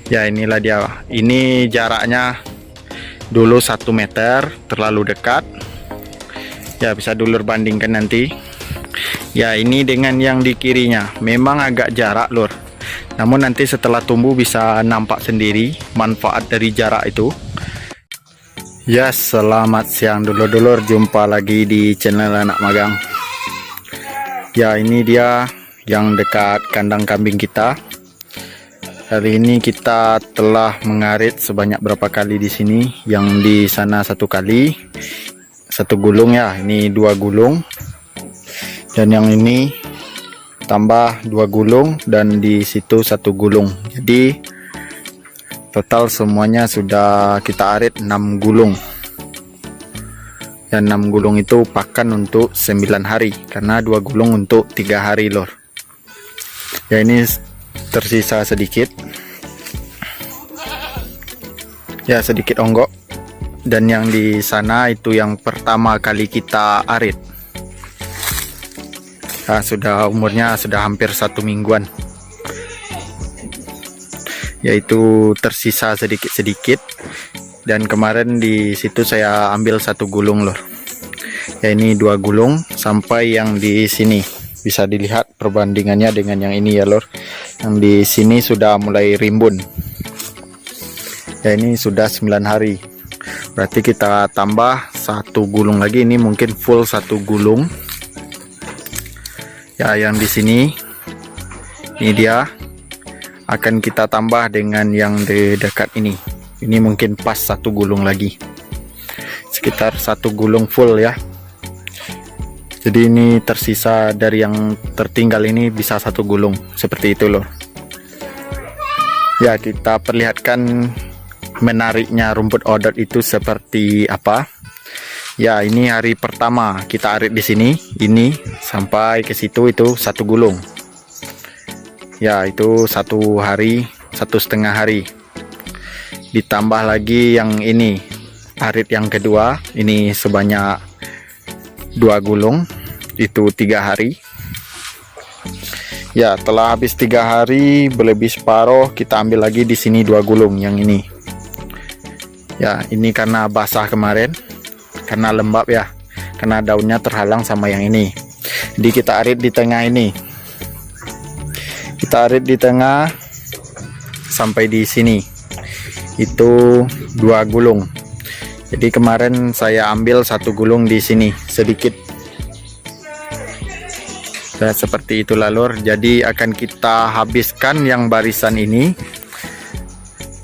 Ya inilah dia. Ini jaraknya dulu 1 meter, terlalu dekat. Ya bisa dulur bandingkan nanti. Ya ini dengan yang di kirinya, memang agak jarak lur. Namun nanti setelah tumbuh bisa nampak sendiri manfaat dari jarak itu. Ya selamat siang dulur-dulur, jumpa lagi di channel Anak Magang. Ya ini dia yang dekat kandang kambing kita. Hari ini kita telah mengarit sebanyak berapa kali di sini? Yang di sana 1 kali, 1 gulung ya. Ini 2 gulung. Dan yang ini tambah 2 gulung dan di situ 1 gulung. Jadi total semuanya sudah kita arit 6 gulung. Dan 6 gulung itu pakan untuk 9 hari karena 2 gulung untuk 3 hari lor. Ya ini tersisa sedikit. Ya sedikit onggok. Dan yang di sana itu yang pertama kali kita arit. Nah, sudah umurnya sudah hampir 1 mingguan. Yaitu tersisa sedikit-sedikit. Dan kemarin di situ saya ambil 1 gulung lor. Ya ini 2 gulung sampai yang di sini. Bisa dilihat perbandingannya dengan yang ini ya lor. Yang di sini sudah mulai rimbun. Ya ini sudah 9 hari. Berarti kita tambah 1 gulung lagi. Ini mungkin full 1 gulung. Ya yang di sini. Ini dia. Akan kita tambah dengan yang di dekat ini. Ini mungkin pas 1 gulung lagi. Sekitar 1 gulung full ya. Jadi ini tersisa dari yang tertinggal ini bisa 1 gulung seperti itu loh. Ya kita perlihatkan menariknya rumput odot itu seperti apa. Ya ini hari pertama kita arit di sini. Ini sampai ke situ itu 1 gulung. Ya itu 1 hari, 1,5 hari. Ditambah lagi yang ini arit yang kedua. Ini sebanyak 2 gulung. Itu 3 hari. Ya telah habis 3 hari berlebih separuh kita ambil lagi di sini 2 gulung yang ini. Ya ini karena basah kemarin, karena lembab ya, karena daunnya terhalang sama yang ini. Jadi kita arit di tengah ini. Kita arit di tengah sampai di sini. Itu 2 gulung. Jadi kemarin saya ambil 1 gulung di sini sedikit. Dan seperti itulah lor. Jadi akan kita habiskan yang barisan ini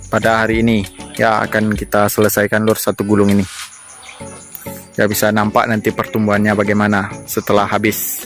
pada hari ini. Ya akan kita selesaikan lor 1 gulung ini. Ya bisa nampak nanti pertumbuhannya bagaimana setelah habis.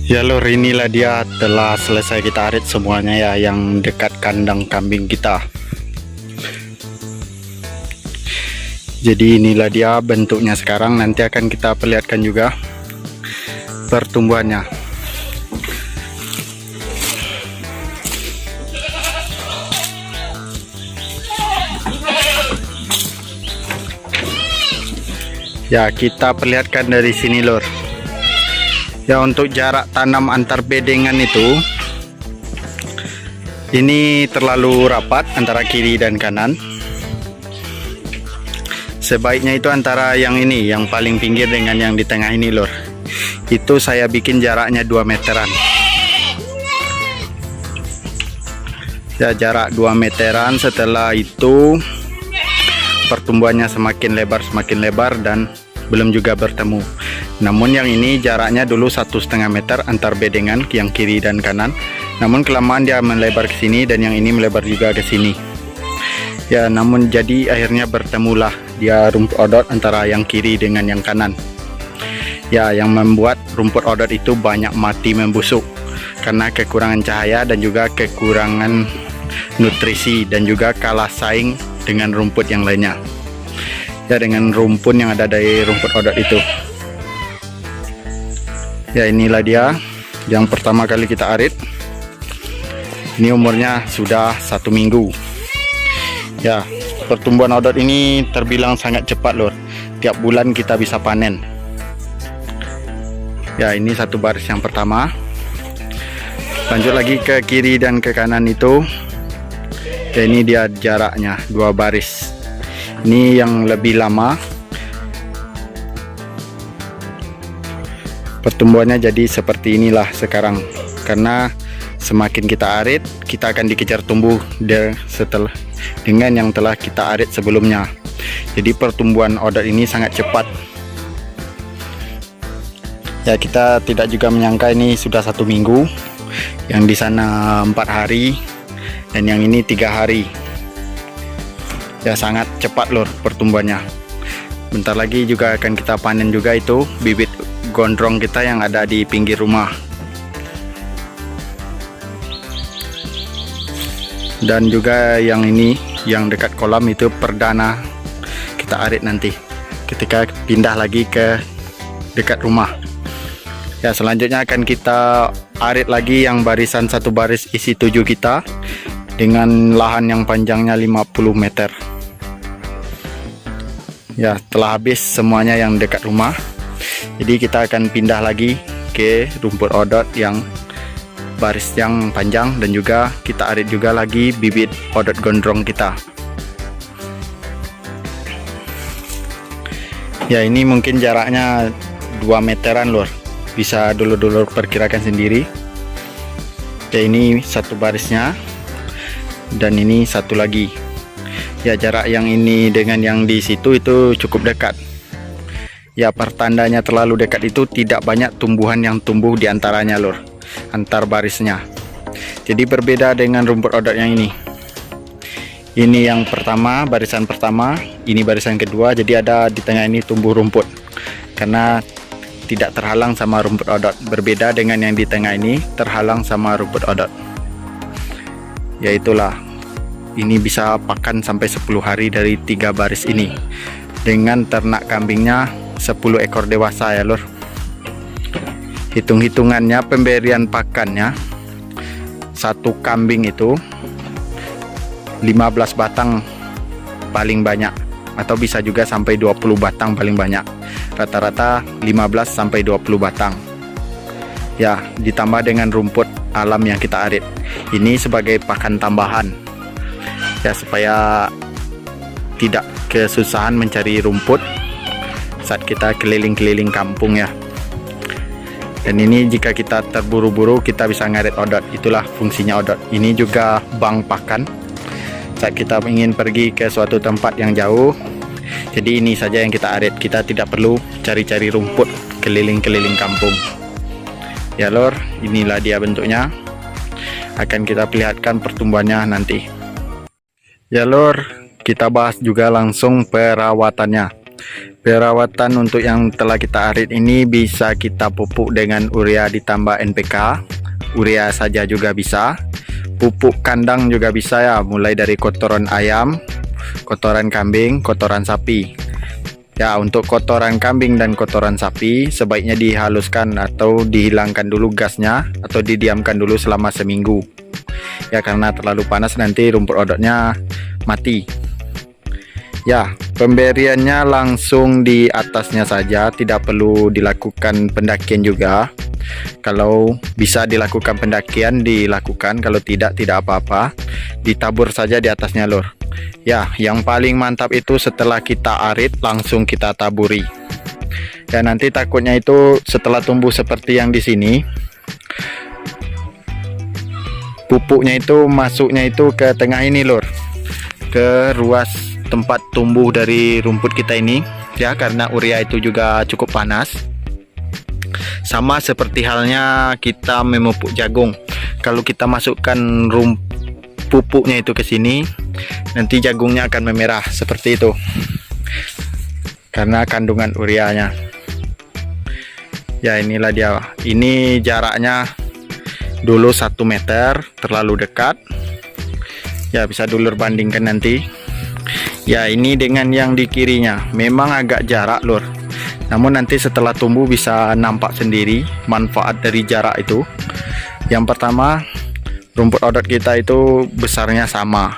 Ya lor, inilah dia telah selesai kita arit semuanya ya yang dekat kandang kambing kita. Jadi inilah dia bentuknya sekarang, nanti akan kita perlihatkan juga pertumbuhannya. Ya kita perlihatkan dari sini lor. Ya untuk jarak tanam antar bedengan itu ini terlalu rapat antara kiri dan kanan. Sebaiknya itu antara yang ini, yang paling pinggir dengan yang di tengah ini lor. Itu saya bikin jaraknya 2 meteran. Ya, jarak 2 meteran. Setelah itu pertumbuhannya semakin lebar dan belum juga bertemu. Namun yang ini jaraknya dulu 1,5 meter antar bedengan yang kiri dan kanan. Namun kelamaan dia melebar ke sini dan yang ini melebar juga ke sini. Ya, namun jadi akhirnya bertemulah dia rumput odot antara yang kiri dengan yang kanan. Ya, yang membuat rumput odot itu banyak mati membusuk karena kekurangan cahaya dan juga kekurangan nutrisi dan juga kalah saing dengan rumput yang lainnya. Ya, dengan rumput yang ada dari rumput odot itu. Ya, inilah dia yang pertama kali kita arit. Ini umurnya sudah 1 minggu. Ya, pertumbuhan odot ini terbilang sangat cepat lor. Tiap bulan kita bisa panen. Ya, ini satu baris yang pertama. Lanjut lagi ke kiri dan ke kanan itu. Ya, ini dia jaraknya 2 baris. Ini yang lebih lama. Pertumbuhannya jadi seperti inilah sekarang. Karena semakin kita arit, kita akan dikejar tumbuh setelah dengan yang telah kita arit sebelumnya. Jadi pertumbuhan odot ini sangat cepat. Ya, kita tidak juga menyangka ini sudah 1 minggu. Yang di sana 4 hari dan yang ini 3 hari. Ya, sangat cepat lor pertumbuhannya. Bentar lagi juga akan kita panen juga itu bibit gondrong kita yang ada di pinggir rumah. Dan juga yang ini yang dekat kolam itu perdana kita arit nanti ketika pindah lagi ke dekat rumah. Ya, selanjutnya akan kita arit lagi yang barisan satu baris isi 7 kita dengan lahan yang panjangnya 50 meter. Ya, telah habis semuanya yang dekat rumah. Jadi kita akan pindah lagi ke rumput odot yang baris yang panjang dan juga kita arit juga lagi bibit odot gondrong kita. Ya, ini mungkin jaraknya 2 meteran lor. Bisa dulu perkirakan sendiri. Ya, ini satu barisnya dan ini satu lagi. Ya, jarak yang ini dengan yang di situ itu cukup dekat. Ya, pertandanya terlalu dekat itu tidak banyak tumbuhan yang tumbuh di antaranya lor, antar barisnya. Jadi berbeda dengan rumput odot yang ini. Ini yang pertama, barisan pertama, ini barisan kedua. Jadi ada di tengah ini tumbuh rumput karena tidak terhalang sama rumput odot. Berbeda dengan yang di tengah ini terhalang sama rumput odot. Ya, itulah. Ini bisa pakan sampai 10 hari dari 3 baris ini. Dengan ternak kambingnya 10 ekor dewasa ya lor. Hitung-hitungannya pemberian pakannya satu kambing itu 15 batang paling banyak, atau bisa juga sampai 20 batang paling banyak. Rata-rata 15 sampai 20 batang. Ya, ditambah dengan rumput alam yang kita arit. Ini sebagai pakan tambahan. Ya, supaya tidak kesusahan mencari rumput saat kita keliling-keliling kampung ya. Dan ini jika kita terburu-buru kita bisa ngarit odot. Itulah fungsinya odot. Ini juga bank pakan saat kita ingin pergi ke suatu tempat yang jauh. Jadi ini saja yang kita arit. Kita tidak perlu cari-cari rumput keliling-keliling kampung. Ya lor, inilah dia bentuknya. Akan kita perlihatkan pertumbuhannya nanti. Ya lor, kita bahas juga langsung perawatannya. Perawatan untuk yang telah kita arit ini bisa kita pupuk dengan urea ditambah NPK. Urea saja juga bisa. Pupuk kandang juga bisa ya, mulai dari kotoran ayam, kotoran kambing, kotoran sapi. Ya, untuk kotoran kambing dan kotoran sapi sebaiknya dihaluskan atau dihilangkan dulu gasnya atau didiamkan dulu selama seminggu. Ya, karena terlalu panas nanti rumput odotnya mati. Ya, pemberiannya langsung di atasnya saja, tidak perlu dilakukan pendakian juga. Kalau bisa dilakukan pendakian dilakukan, kalau tidak, tidak apa-apa. Ditabur saja di atasnya lor. Ya, yang paling mantap itu setelah kita arit langsung kita taburi. Ya, nanti takutnya itu setelah tumbuh seperti yang di sini, pupuknya itu masuknya itu ke tengah ini lur, ke ruas tempat tumbuh dari rumput kita ini ya, karena urea itu juga cukup panas. Sama seperti halnya kita memupuk jagung, kalau kita masukkan pupuknya itu ke sini, nanti jagungnya akan memerah seperti itu karena kandungan ureanya. Ya, inilah dia, ini jaraknya dulu 1 meter, terlalu dekat ya, bisa dulur bandingkan nanti. Ya, ini dengan yang di kirinya memang agak jarak lur, namun nanti setelah tumbuh bisa nampak sendiri manfaat dari jarak itu. Yang pertama, rumput odot kita itu besarnya sama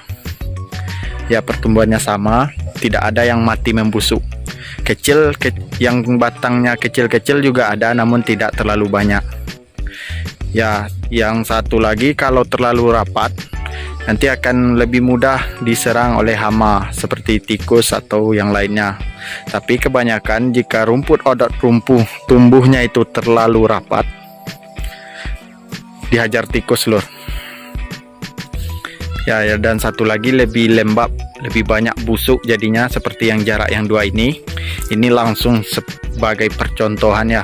ya, pertumbuhannya sama, tidak ada yang mati membusuk. Yang batangnya kecil-kecil juga ada, namun tidak terlalu banyak ya. Yang satu lagi, kalau terlalu rapat nanti akan lebih mudah diserang oleh hama seperti tikus atau yang lainnya. Tapi kebanyakan jika rumput odot tumbuhnya itu terlalu rapat, dihajar tikus lur. Ya, dan satu lagi lebih lembab, lebih banyak busuk jadinya, seperti yang jarak yang 2 ini. Ini langsung sebagai percontohan ya.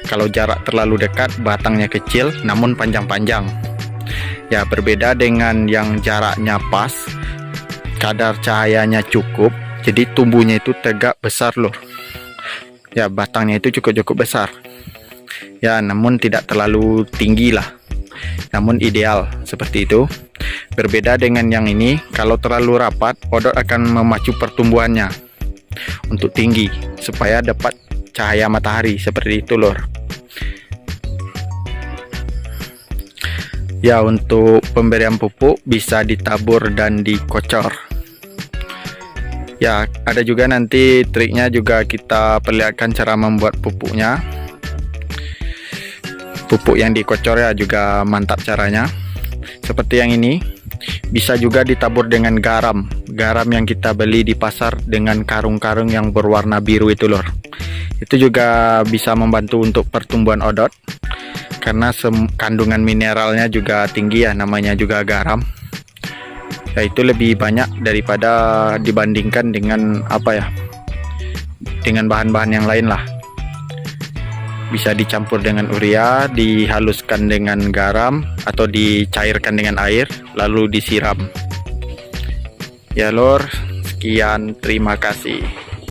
Kalau jarak terlalu dekat, batangnya kecil namun panjang-panjang. Ya, berbeda dengan yang jaraknya pas, kadar cahayanya cukup, jadi tumbuhnya itu tegak besar lur. Ya, batangnya itu cukup besar. Ya, namun tidak terlalu tinggi lah, namun ideal seperti itu. Berbeda dengan yang ini, kalau terlalu rapat, odot akan memacu pertumbuhannya untuk tinggi supaya dapat cahaya matahari seperti itu lur. Ya, untuk pemberian pupuk bisa ditabur dan dikocor. Ya, ada juga nanti triknya juga kita perlihatkan cara membuat pupuknya. Pupuk yang dikocor ya juga mantap caranya. Seperti yang ini, bisa juga ditabur dengan garam. Garam yang kita beli di pasar dengan karung-karung yang berwarna biru itu lor. Itu juga bisa membantu untuk pertumbuhan odot, karena kandungan mineralnya juga tinggi ya, namanya juga garam. Ya, itu lebih banyak daripada dibandingkan dengan dengan bahan-bahan yang lain lah. Bisa dicampur dengan urea, dihaluskan dengan garam, atau dicairkan dengan air lalu disiram. Ya lor, sekian, terima kasih.